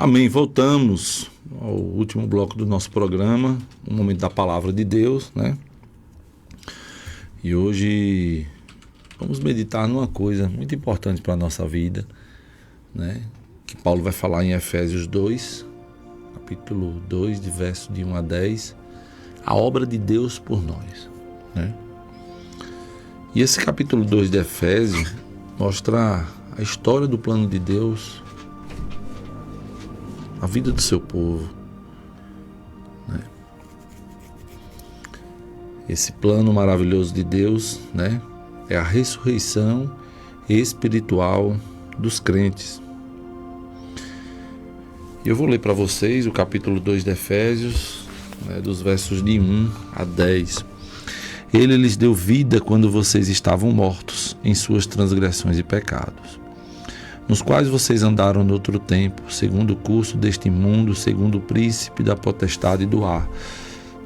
Amém. Voltamos ao último bloco do nosso programa, o momento da palavra de Deus, né? E hoje vamos meditar numa coisa muito importante para a nossa vida, né? Que Paulo vai falar em Efésios 2, capítulo 2, de verso de 1 a 10, a obra de Deus por nós, né? E esse capítulo 2 de Efésios mostra a história do plano de Deus, a vida do seu povo, né? Esse plano maravilhoso de Deus, né, é a ressurreição espiritual dos crentes. E eu vou ler para vocês o capítulo 2 de Efésios, né, dos versos de 1 a 10. Ele lhes deu vida quando vocês estavam mortos em suas transgressões e pecados, nos quais vocês andaram no outro tempo, segundo o curso deste mundo, segundo o príncipe da potestade do ar,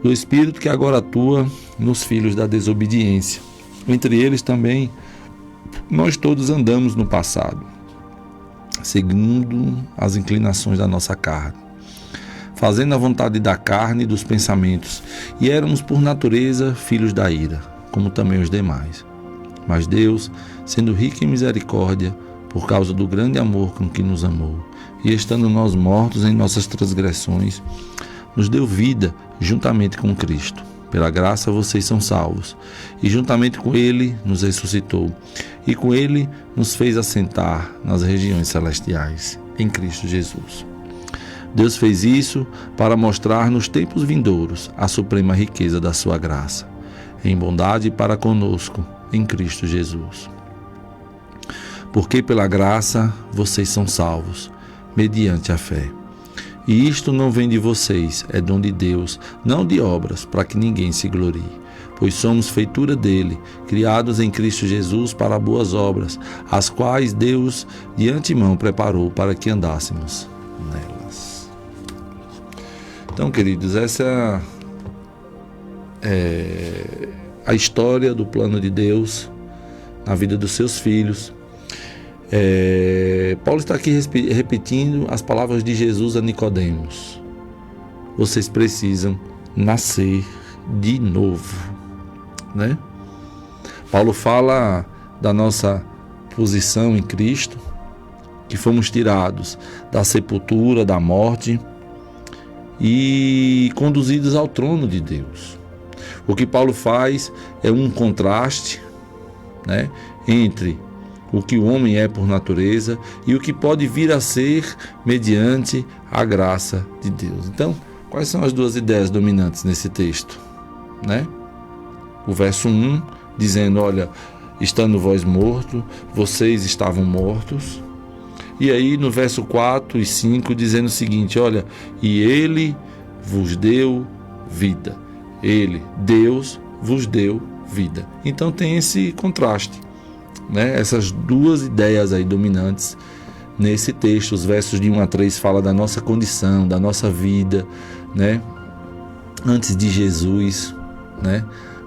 do espírito que agora atua nos filhos da desobediência. Entre eles também nós todos andamos no passado, segundo as inclinações da nossa carne, fazendo a vontade da carne e dos pensamentos, e éramos por natureza filhos da ira, como também os demais. Mas Deus, sendo rico em misericórdia, por causa do grande amor com que nos amou, e estando nós mortos em nossas transgressões, nos deu vida juntamente com Cristo. Pela graça vocês são salvos, e juntamente com Ele nos ressuscitou, e com Ele nos fez assentar nas regiões celestiais, em Cristo Jesus. Deus fez isso para mostrar nos tempos vindouros a suprema riqueza da sua graça, em bondade para conosco, em Cristo Jesus. Porque pela graça vocês são salvos, mediante a fé. E isto não vem de vocês, é dom de Deus, não de obras, para que ninguém se glorie. Pois somos feitura dele, criados em Cristo Jesus para boas obras, as quais Deus de antemão preparou para que andássemos nelas. Então, queridos, essa é a história do plano de Deus na vida dos seus filhos. Paulo está aqui repetindo as palavras de Jesus a Nicodemos: vocês precisam nascer de novo, né? Paulo fala da nossa posição em Cristo, que fomos tirados da sepultura, da morte e conduzidos ao trono de Deus. O que Paulo faz é um contraste, né, entre o que o homem é por natureza e o que pode vir a ser mediante a graça de Deus. Então, quais são as duas ideias dominantes nesse texto, né? O verso 1 dizendo, olha, estando vós mortos, vocês estavam mortos. E aí no verso 4 e 5 dizendo o seguinte, olha, e ele vos deu vida. Ele, Deus, vos deu vida. Então tem esse contraste, né? Essas duas ideias aí dominantes nesse texto. Os versos de 1 a 3 falam da nossa condição, da nossa vida, né, antes de Jesus, né?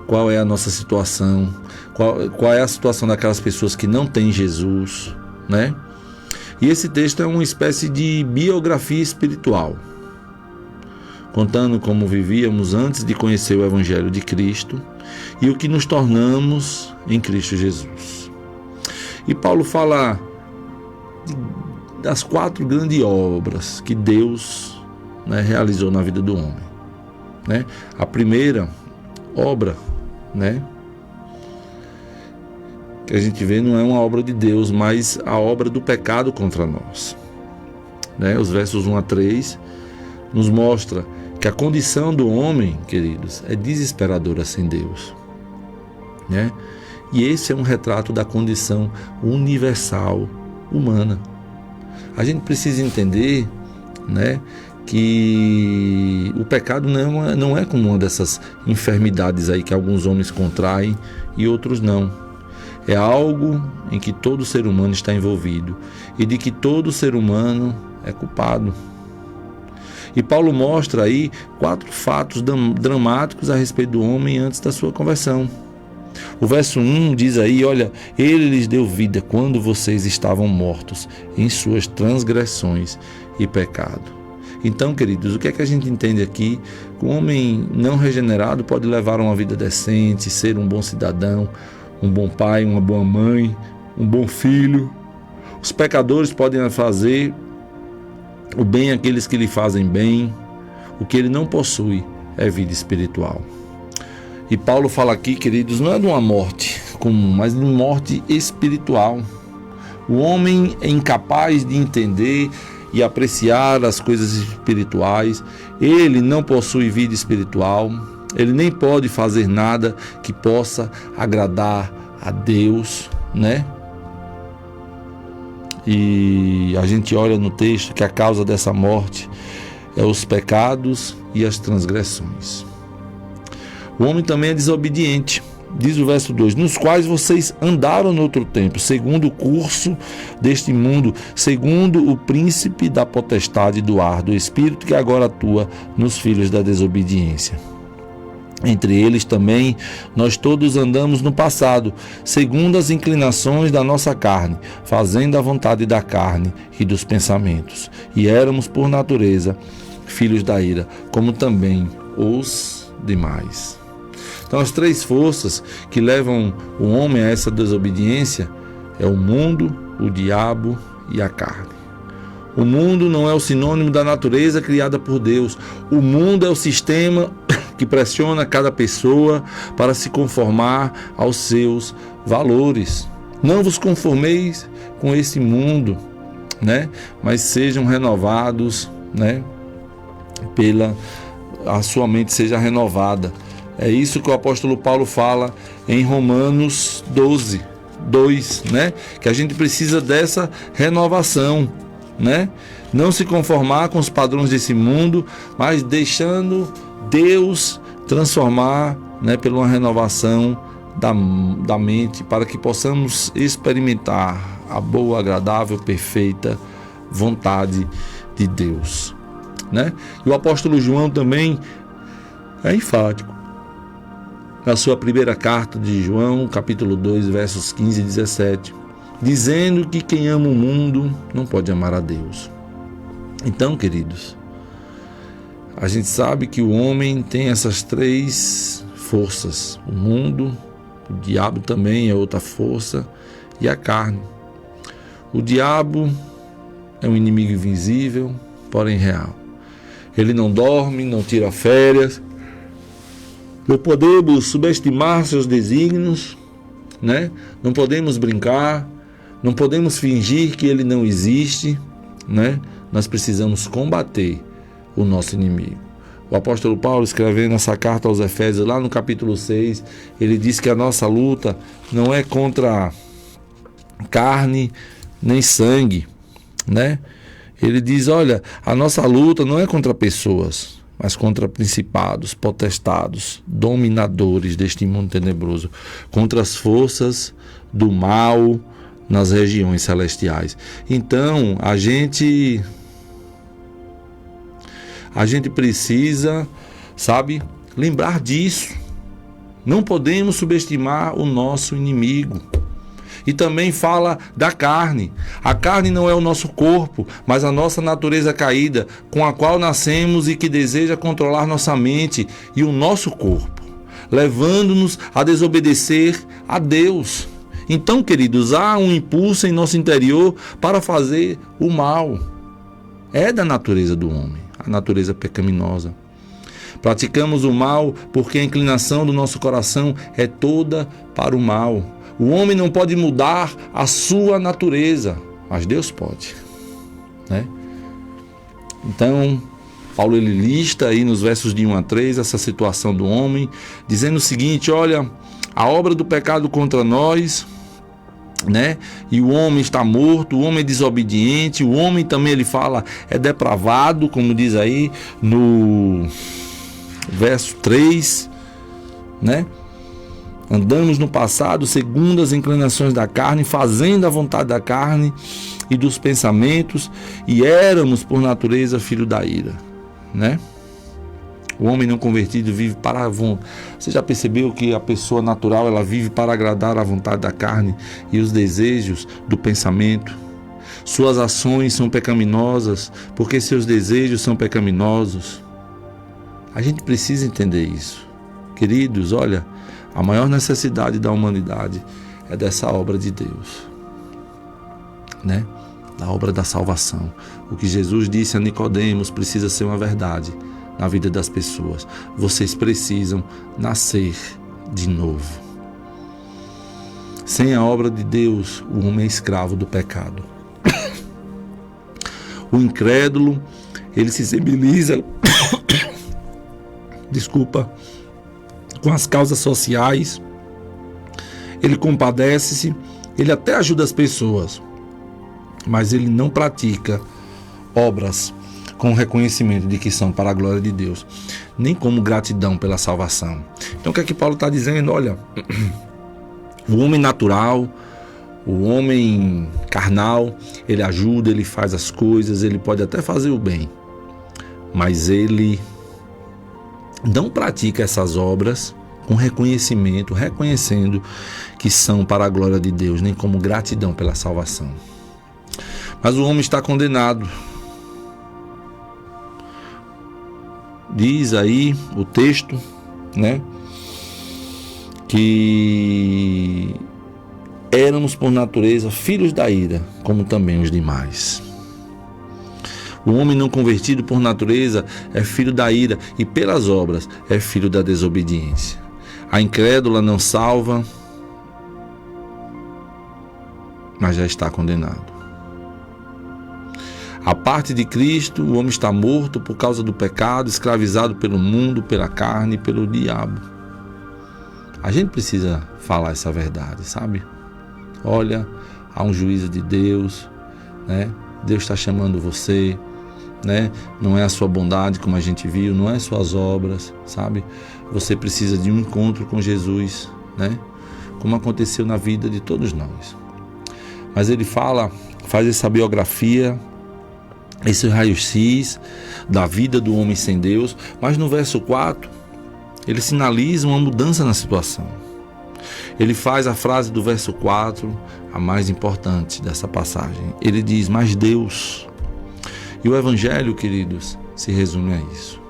Qual é a nossa situação, qual é a situação daquelas pessoas que não têm Jesus, né? E esse texto é uma espécie de biografia espiritual, contando como vivíamos antes de conhecer o Evangelho de Cristo e o que nos tornamos em Cristo Jesus. E Paulo fala das 4 grandes obras que Deus, né, realizou na vida do homem, né? A primeira obra, né, que a gente vê não é uma obra de Deus, mas a obra do pecado contra nós, né? Os versos 1 a 3 nos mostra que a condição do homem, queridos, é desesperadora sem Deus, né? E esse é um retrato da condição universal humana. A gente precisa entender, né, que o pecado não é como uma dessas enfermidades aí que alguns homens contraem e outros não. É algo em que todo ser humano está envolvido e de que todo ser humano é culpado. E Paulo mostra aí 4 fatos dramáticos a respeito do homem antes da sua conversão. O verso 1 diz aí, olha, ele lhes deu vida quando vocês estavam mortos em suas transgressões e pecado. Então, queridos, o que é que a gente entende aqui? Que o homem não regenerado pode levar uma vida decente, ser um bom cidadão, um bom pai, uma boa mãe, um bom filho. Os pecadores podem fazer o bem àqueles que lhe fazem bem. O que ele não possui é vida espiritual. E Paulo fala aqui, queridos, não é de uma morte comum, mas de uma morte espiritual. O homem é incapaz de entender e apreciar as coisas espirituais. Ele não possui vida espiritual. Ele nem pode fazer nada que possa agradar a Deus, né? E a gente olha no texto que a causa dessa morte é os pecados e as transgressões. O homem também é desobediente. Diz o verso 2, nos quais vocês andaram no outro tempo, segundo o curso deste mundo, segundo o príncipe da potestade do ar, do espírito que agora atua nos filhos da desobediência. Entre eles também nós todos andamos no passado, segundo as inclinações da nossa carne, fazendo a vontade da carne e dos pensamentos. E éramos, por natureza, filhos da ira, como também os demais. Então, as três forças que levam o homem a essa desobediência é o mundo, o diabo e a carne. O mundo não é o sinônimo da natureza criada por Deus. O mundo é o sistema que pressiona cada pessoa para se conformar aos seus valores. Não vos conformeis com esse mundo, né? Mas sejam renovados, né? A sua mente seja renovada. É isso que o apóstolo Paulo fala em Romanos 12, 2, né? Que a gente precisa dessa renovação, né? Não se conformar com os padrões desse mundo, mas deixando Deus transformar, né, pela uma renovação da mente, para que possamos experimentar a boa, agradável, perfeita vontade de Deus, né? E o apóstolo João também é enfático. Na sua primeira carta de João, capítulo 2, versos 15 e 17, dizendo que quem ama o mundo não pode amar a Deus. Então, queridos, a gente sabe que o homem tem essas três forças: o mundo, o diabo também é outra força, e a carne. O diabo é um inimigo invisível, porém real. Ele não dorme, não tira férias. Não podemos subestimar seus desígnios, né? Não podemos brincar, não podemos fingir que ele não existe, né? Nós precisamos combater o nosso inimigo. O apóstolo Paulo, escrevendo essa carta aos Efésios, lá no capítulo 6, ele diz que a nossa luta não é contra carne nem sangue, né? Ele diz, olha, a nossa luta não é contra pessoas, mas contra principados, potestados, dominadores deste mundo tenebroso, contra as forças do mal nas regiões celestiais. Então, a gente precisa, sabe, lembrar disso. Não podemos subestimar o nosso inimigo. E também fala da carne. A carne não é o nosso corpo, mas a nossa natureza caída, com a qual nascemos e que deseja controlar nossa mente e o nosso corpo, levando-nos a desobedecer a Deus. Então, queridos, há um impulso em nosso interior para fazer o mal. É da natureza do homem, a natureza pecaminosa. Praticamos o mal porque a inclinação do nosso coração é toda para o mal. O homem não pode mudar a sua natureza, mas Deus pode, né? Então, Paulo ele lista aí nos versos de 1 a 3 essa situação do homem, dizendo o seguinte: olha, a obra do pecado contra nós, né? E o homem está morto, o homem é desobediente, o homem também, ele fala, é depravado, como diz aí no verso 3, né? Andamos no passado segundo as inclinações da carne, fazendo a vontade da carne e dos pensamentos, e éramos por natureza filho da ira, né? O homem não convertido vive para a vontade. Você já percebeu que a pessoa natural ela vive para agradar a vontade da carne e os desejos do pensamento? Suas ações são pecaminosas porque seus desejos são pecaminosos. A gente precisa entender isso. Queridos, olha, a maior necessidade da humanidade é dessa obra de Deus, né? Da obra da salvação. O que Jesus disse a Nicodemos precisa ser uma verdade na vida das pessoas. Vocês precisam nascer de novo. Sem a obra de Deus, o homem é escravo do pecado. O incrédulo, ele se sensibiliza com as causas sociais, ele compadece-se, ele até ajuda as pessoas, mas ele não pratica obras com reconhecimento de que são para a glória de Deus, nem como gratidão pela salvação. Então o que é que Paulo está dizendo? Olha, o homem natural, o homem carnal, ele ajuda, ele faz as coisas, ele pode até fazer o bem, mas ele não pratica essas obras com reconhecimento, reconhecendo que são para a glória de Deus, nem como gratidão pela salvação. Mas o homem está condenado. Diz aí o texto, né, que éramos por natureza filhos da ira, como também os demais. O homem não convertido por natureza é filho da ira e pelas obras é filho da desobediência. A incrédula não salva, mas já está condenado. A parte de Cristo, o homem está morto por causa do pecado, escravizado pelo mundo, pela carne e pelo diabo. A gente precisa falar essa verdade, sabe? Olha, há um juízo de Deus, né? Deus está chamando você, né? Não é a sua bondade, como a gente viu, não é suas obras, sabe? Você precisa de um encontro com Jesus, né? Como aconteceu na vida de todos nós. Mas ele faz essa biografia, esse raio-x da vida do homem sem Deus, mas no verso 4, ele sinaliza uma mudança na situação. Ele faz a frase do verso 4, a mais importante dessa passagem. Ele diz, mas Deus. E o Evangelho, queridos, se resume a isso.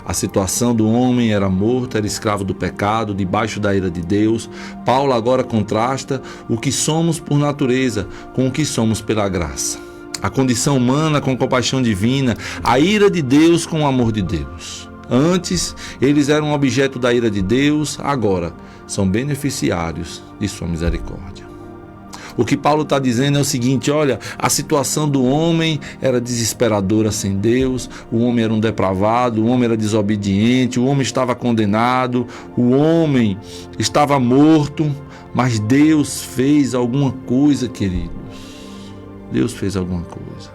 A situação do homem era morto, era escravo do pecado, debaixo da ira de Deus. Paulo agora contrasta o que somos por natureza com o que somos pela graça. A condição humana com compaixão divina, a ira de Deus com o amor de Deus. Antes, eles eram objeto da ira de Deus, agora são beneficiários de sua misericórdia. O que Paulo está dizendo é o seguinte, olha, a situação do homem era desesperadora sem Deus, o homem era um depravado, o homem era desobediente, o homem estava condenado, o homem estava morto, mas Deus fez alguma coisa, queridos. Deus fez alguma coisa.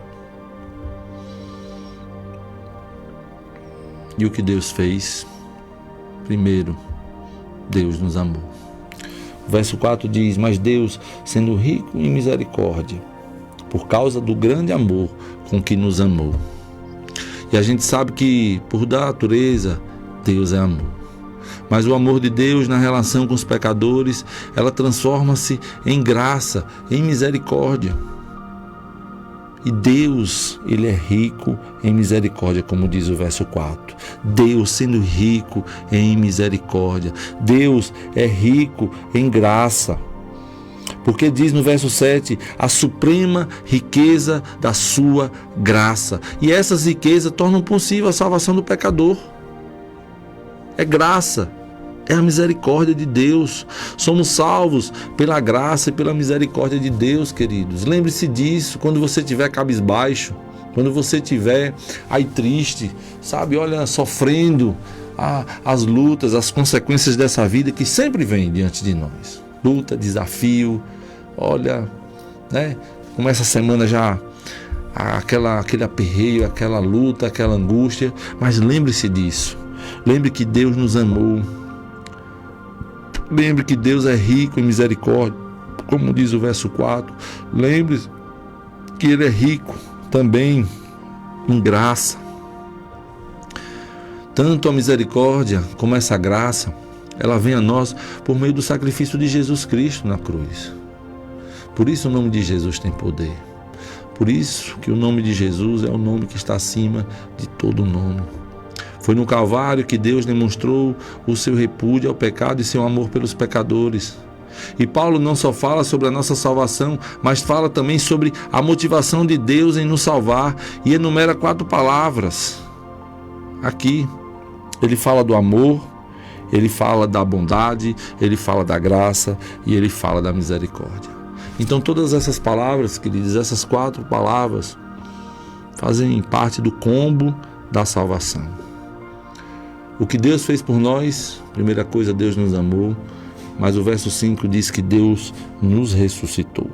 E o que Deus fez? Primeiro, Deus nos amou. O verso 4 diz, mas Deus, sendo rico em misericórdia, por causa do grande amor com que nos amou. E a gente sabe que, por natureza, Deus é amor. Mas o amor de Deus na relação com os pecadores, ela transforma-se em graça, em misericórdia. E Deus, ele é rico em misericórdia, como diz o verso 4. Deus sendo rico em misericórdia. Deus é rico em graça. Porque diz no verso 7, a suprema riqueza da sua graça. E essas riquezas tornam possível a salvação do pecador. É graça. É a misericórdia de Deus. Somos salvos pela graça e pela misericórdia de Deus, queridos. Lembre-se disso quando você estiver cabisbaixo, quando você estiver aí triste, sabe? Olha, sofrendo as lutas, as consequências dessa vida que sempre vem diante de nós. Luta, desafio, olha, né? Como essa semana já aquele aperreio, aquela luta, aquela angústia. Mas lembre-se disso. Lembre que Deus nos amou. Lembre que Deus é rico em misericórdia, como diz o verso 4. Lembre-se que Ele é rico também em graça. Tanto a misericórdia como essa graça, ela vem a nós por meio do sacrifício de Jesus Cristo na cruz. Por isso o nome de Jesus tem poder. Por isso que o nome de Jesus é o nome que está acima de todo nome. Foi no Calvário que Deus demonstrou o seu repúdio ao pecado e seu amor pelos pecadores. E Paulo não só fala sobre a nossa salvação, mas fala também sobre a motivação de Deus em nos salvar e enumera 4 palavras. Aqui, ele fala do amor, ele fala da bondade, ele fala da graça e ele fala da misericórdia. Então todas essas palavras, queridos, essas 4 palavras fazem parte do combo da salvação. O que Deus fez por nós, primeira coisa, Deus nos amou. Mas o verso 5 diz que Deus nos ressuscitou.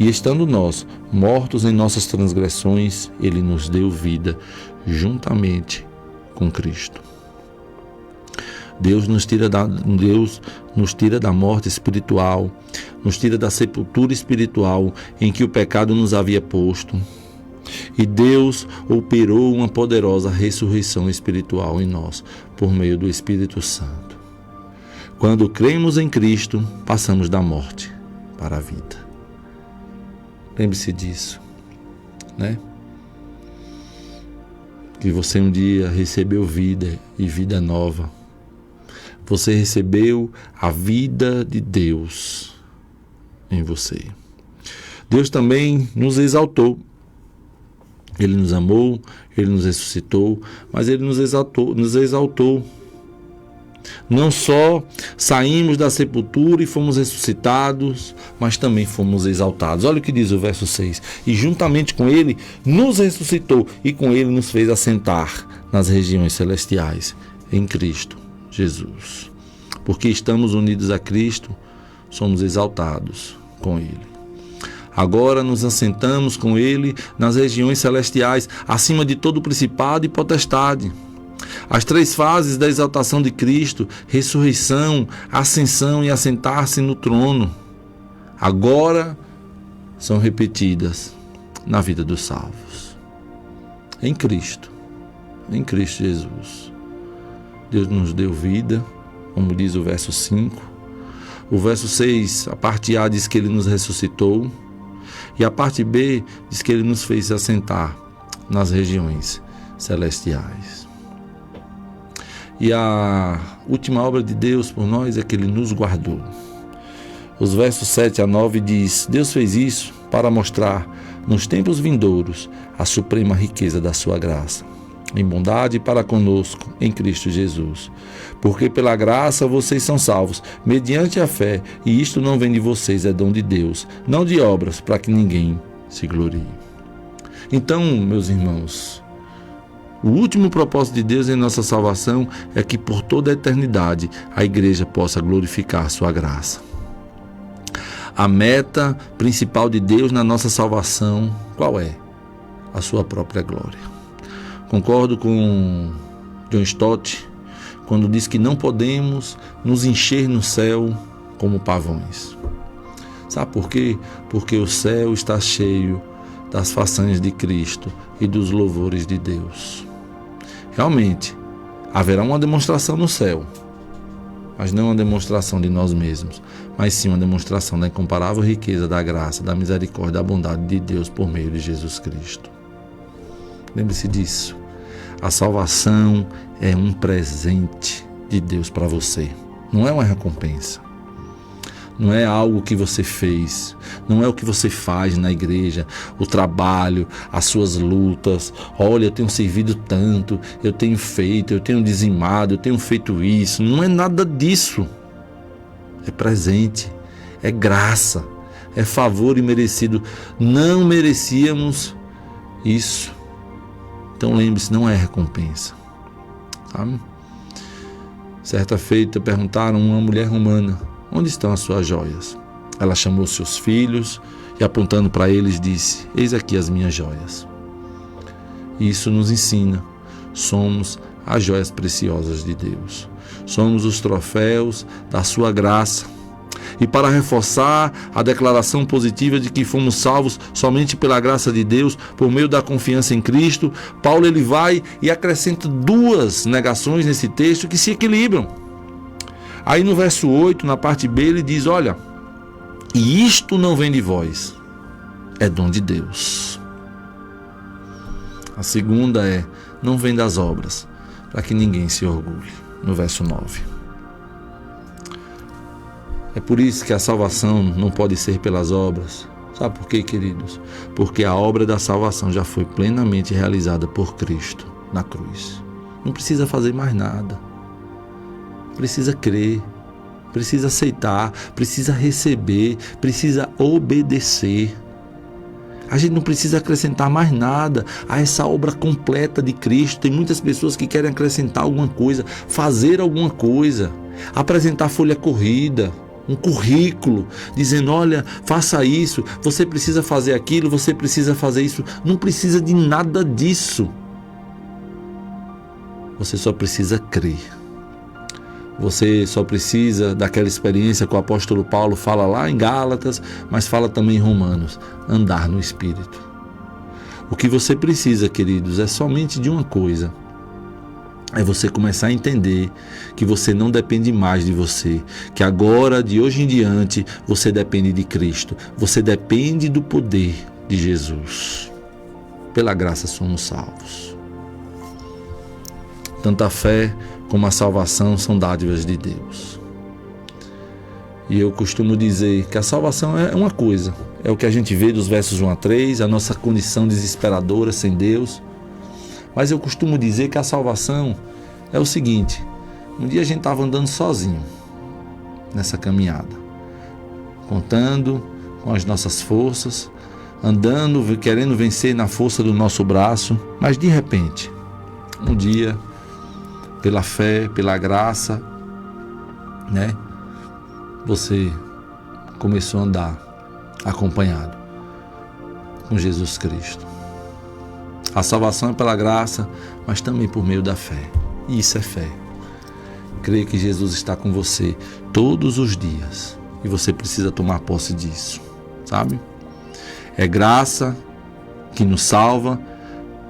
E estando nós mortos em nossas transgressões, Ele nos deu vida juntamente com Cristo. Deus nos tira da morte espiritual, nos tira da sepultura espiritual em que o pecado nos havia posto. E Deus operou uma poderosa ressurreição espiritual em nós, por meio do Espírito Santo. Quando cremos em Cristo, passamos da morte para a vida. Lembre-se disso, né? Que você um dia recebeu vida e vida nova. Você recebeu a vida de Deus em você. Deus também nos exaltou. Ele nos amou, Ele nos ressuscitou, mas Ele nos exaltou. Não só saímos da sepultura e fomos ressuscitados, mas também fomos exaltados. Olha o que diz o verso 6. E juntamente com Ele nos ressuscitou e com Ele nos fez assentar nas regiões celestiais em Cristo Jesus. Porque estamos unidos a Cristo, somos exaltados com Ele. Agora nos assentamos com Ele nas regiões celestiais, acima de todo principado e potestade. As 3 fases da exaltação de Cristo, ressurreição, ascensão e assentar-se no trono, agora são repetidas na vida dos salvos. Em Cristo Jesus. Deus nos deu vida, como diz o verso 5. O verso 6, a parte A diz que Ele nos ressuscitou, e a parte B diz que Ele nos fez assentar nas regiões celestiais. E a última obra de Deus por nós é que Ele nos guardou. Os versos 7 a 9 diz: Deus fez isso para mostrar nos tempos vindouros a suprema riqueza da sua graça, em bondade para conosco em Cristo Jesus. Porque pela graça vocês são salvos, mediante a fé, e isto não vem de vocês, é dom de Deus, não de obras, para que ninguém se glorie. Então, meus irmãos, o último propósito de Deus em nossa salvação é que por toda a eternidade a igreja possa glorificar sua graça. A meta principal de Deus na nossa salvação, qual é? A sua própria glória. Concordo com John Stott quando diz que não podemos nos encher no céu como pavões. Sabe por quê? Porque o céu está cheio das façanhas de Cristo e dos louvores de Deus. Realmente, haverá uma demonstração no céu, mas não uma demonstração de nós mesmos, mas sim uma demonstração da incomparável riqueza da graça, da misericórdia, da bondade de Deus por meio de Jesus Cristo. Lembre-se disso. A salvação é um presente de Deus para você, não é uma recompensa. Não é algo que você fez, não é o que você faz na igreja, o trabalho, as suas lutas. Olha, eu tenho servido tanto, eu tenho feito, eu tenho dizimado, eu tenho feito isso. Não é nada disso. É presente, é graça, é favor imerecido. Não merecíamos isso. Então lembre-se, não é recompensa. Sabe? Certa feita perguntaram a uma mulher romana: onde estão as suas joias? Ela chamou seus filhos e, apontando para eles, disse: eis aqui as minhas joias. Isso nos ensina. Somos as joias preciosas de Deus. Somos os troféus da sua graça. E para reforçar a declaração positiva de que fomos salvos somente pela graça de Deus, por meio da confiança em Cristo, Paulo ele vai e acrescenta 2 negações nesse texto que se equilibram. Aí no verso 8, na parte B, ele diz: olha, e isto não vem de vós, é dom de Deus. A segunda é: não vem das obras, para que ninguém se orgulhe. No verso 9. É por isso que a salvação não pode ser pelas obras. Sabe por quê, queridos? Porque a obra da salvação já foi plenamente realizada por Cristo na cruz. Não precisa fazer mais nada. Precisa crer, precisa aceitar, precisa receber, precisa obedecer. A gente não precisa acrescentar mais nada a essa obra completa de Cristo. Tem muitas pessoas que querem acrescentar alguma coisa, fazer alguma coisa, apresentar folha corrida, um currículo, dizendo: olha, faça isso, você precisa fazer aquilo, você precisa fazer isso. Não precisa de nada disso. Você só precisa crer. Você só precisa daquela experiência que o apóstolo Paulo fala lá em Gálatas, mas fala também em Romanos: andar no Espírito. O que você precisa, queridos, é somente de uma coisa. É você começar a entender que você não depende mais de você, que agora, de hoje em diante, você depende de Cristo. Você depende do poder de Jesus. Pela graça somos salvos. Tanto a fé como a salvação são dádivas de Deus. E eu costumo dizer que a salvação é uma coisa, é o que a gente vê dos versos 1 a 3, a nossa condição desesperadora sem Deus. Mas eu costumo dizer que a salvação é o seguinte: um dia a gente estava andando sozinho nessa caminhada, contando com as nossas forças, andando, querendo vencer na força do nosso braço, mas de repente, um dia, pela fé, pela graça, você começou a andar acompanhado com Jesus Cristo. A salvação é pela graça, mas também por meio da fé. E isso é fé. Creia que Jesus está com você todos os dias e você precisa tomar posse disso, sabe? É graça que nos salva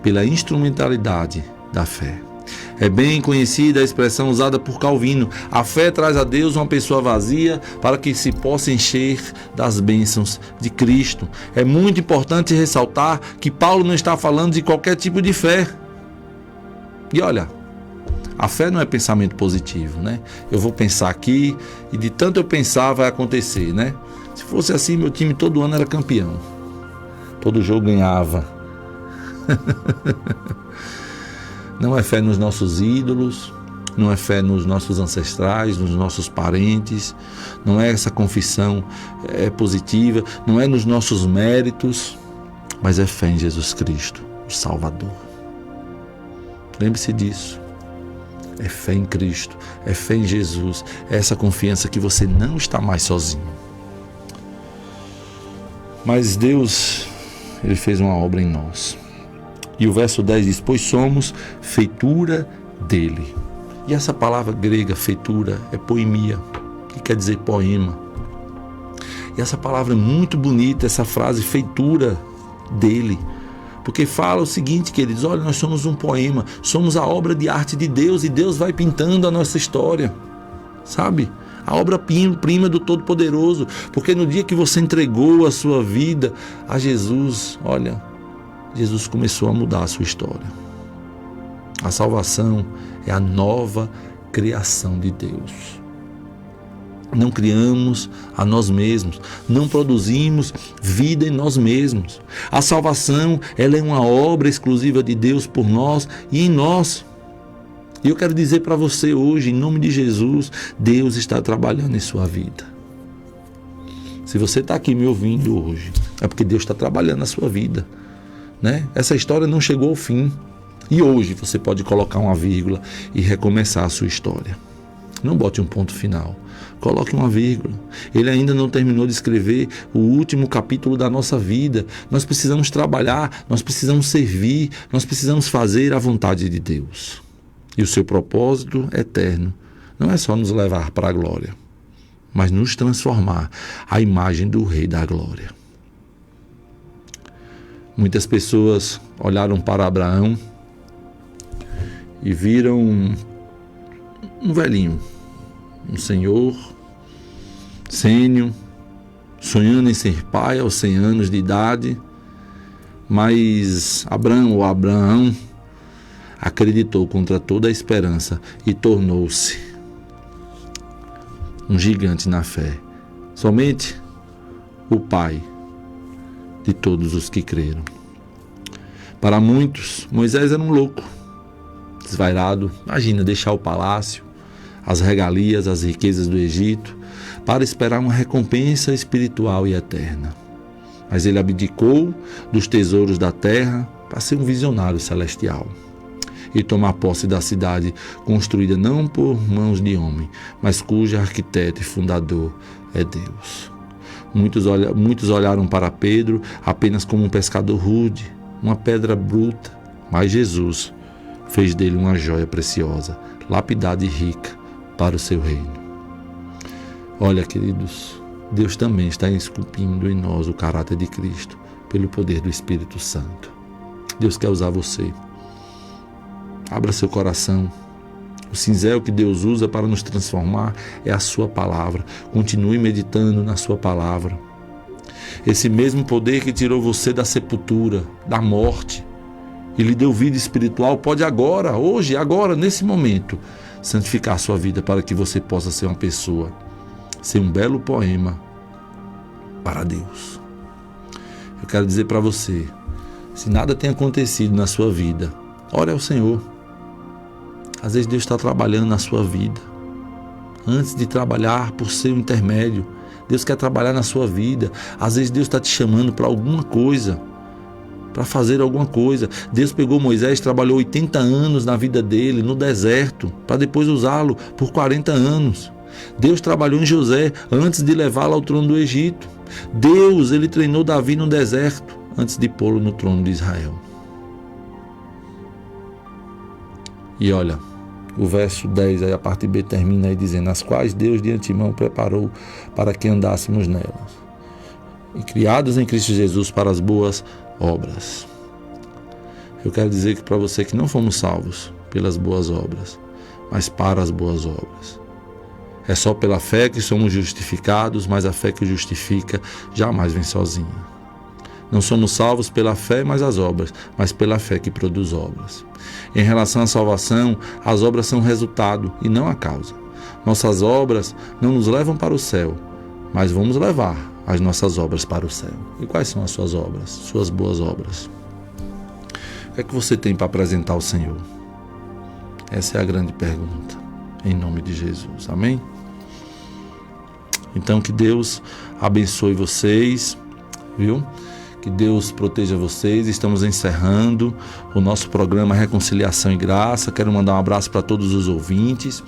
pela instrumentalidade da fé. É bem conhecida a expressão usada por Calvino: a fé traz a Deus uma pessoa vazia para que se possa encher das bênçãos de Cristo. É muito importante ressaltar que Paulo não está falando de qualquer tipo de fé. E olha, a fé não é pensamento positivo, né? Eu vou pensar aqui e de tanto eu pensar vai acontecer, né? Se fosse assim, meu time todo ano era campeão. Todo jogo ganhava. Não é fé nos nossos ídolos, não é fé nos nossos ancestrais, nos nossos parentes, não é essa confissão positiva, não é nos nossos méritos, mas é fé em Jesus Cristo, o Salvador. Lembre-se disso. É fé em Cristo, é fé em Jesus, é essa confiança que você não está mais sozinho. Mas Deus, Ele fez uma obra em nós. E o verso 10 diz: pois somos feitura dele. E essa palavra grega, feitura, é poemia, que quer dizer poema. E essa palavra é muito bonita, essa frase, feitura dele. Porque fala o seguinte, queridos: olha, nós somos um poema, somos a obra de arte de Deus, e Deus vai pintando a nossa história, sabe? A obra-prima do Todo-Poderoso. Porque no dia que você entregou a sua vida a Jesus, olha, Jesus começou a mudar a sua história. A salvação é a nova criação de Deus. Não criamos a nós mesmos, não produzimos vida em nós mesmos. A salvação, ela é uma obra exclusiva de Deus por nós e em nós. E eu quero dizer para você hoje, em nome de Jesus, Deus está trabalhando em sua vida. Se você está aqui me ouvindo hoje, é porque Deus está trabalhando na sua vida, né? Essa história não chegou ao fim. E hoje você pode colocar uma vírgula e recomeçar a sua história. Não bote um ponto final. Coloque uma vírgula. Ele ainda não terminou de escrever o último capítulo da nossa vida. Nós precisamos trabalhar, nós precisamos servir, nós precisamos fazer a vontade de Deus. E o seu propósito eterno não é só nos levar para a glória, mas nos transformar à imagem do Rei da Glória. Muitas pessoas olharam para Abraão e viram um velhinho, um senhor, sênio, sonhando em ser pai aos 100 anos de idade, Mas Abraão acreditou contra toda a esperança e tornou-se um gigante na fé. Somente o pai de todos os que creram. Para muitos, Moisés era um louco, desvairado. Imagina deixar o palácio, as regalias, as riquezas do Egito, para esperar uma recompensa espiritual e eterna. Mas ele abdicou dos tesouros da terra para ser um visionário celestial e tomar posse da cidade construída não por mãos de homem, mas cujo arquiteto e fundador é Deus. Muitos olharam para Pedro apenas como um pescador rude, uma pedra bruta, mas Jesus fez dele uma joia preciosa, lapidada e rica para o seu reino. Olha, queridos, Deus também está esculpindo em nós o caráter de Cristo pelo poder do Espírito Santo. Deus quer usar você. Abra seu coração. O cinzel que Deus usa para nos transformar é a sua palavra. Continue meditando na sua palavra. Esse mesmo poder que tirou você da sepultura, da morte, e lhe deu vida espiritual, pode agora, hoje, agora, nesse momento, santificar a sua vida para que você possa ser uma pessoa, ser um belo poema para Deus. Eu quero dizer para você, se nada tem acontecido na sua vida, ore ao Senhor. Às vezes Deus está trabalhando na sua vida. Antes de trabalhar por ser um intermédio, Deus quer trabalhar na sua vida. Às vezes Deus está te chamando para alguma coisa, para fazer alguma coisa. Deus pegou Moisés, trabalhou 80 anos na vida dele, no deserto, para depois usá-lo por 40 anos. Deus trabalhou em José antes de levá-lo ao trono do Egito. Deus, ele treinou Davi no deserto antes de pô-lo no trono de Israel. E olha, o verso 10, aí a parte B termina aí dizendo: as quais Deus de antemão preparou para que andássemos nelas, e criados em Cristo Jesus para as boas obras. Eu quero dizer que para você que não fomos salvos pelas boas obras, mas para as boas obras. É só pela fé que somos justificados, mas a fé que justifica jamais vem sozinha. Não somos salvos pela fé, mas as obras, mas pela fé que produz obras. Em relação à salvação, as obras são resultado e não a causa. Nossas obras não nos levam para o céu, mas vamos levar as nossas obras para o céu. E quais são as suas obras, suas boas obras? O que é que você tem para apresentar ao Senhor? Essa é a grande pergunta, em nome de Jesus. Amém? Então que Deus abençoe vocês, viu? Que Deus proteja vocês. Estamos encerrando o nosso programa Reconciliação e Graça. Quero mandar um abraço para todos os ouvintes.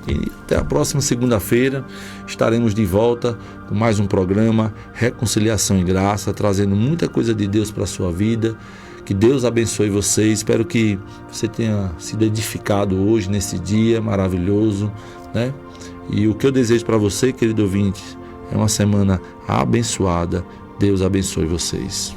E até a próxima segunda-feira estaremos de volta com mais um programa Reconciliação e Graça, trazendo muita coisa de Deus para a sua vida. Que Deus abençoe você. Espero que você tenha sido edificado hoje, nesse dia maravilhoso, né? E o que eu desejo para você, querido ouvinte, é uma semana abençoada. Deus abençoe vocês.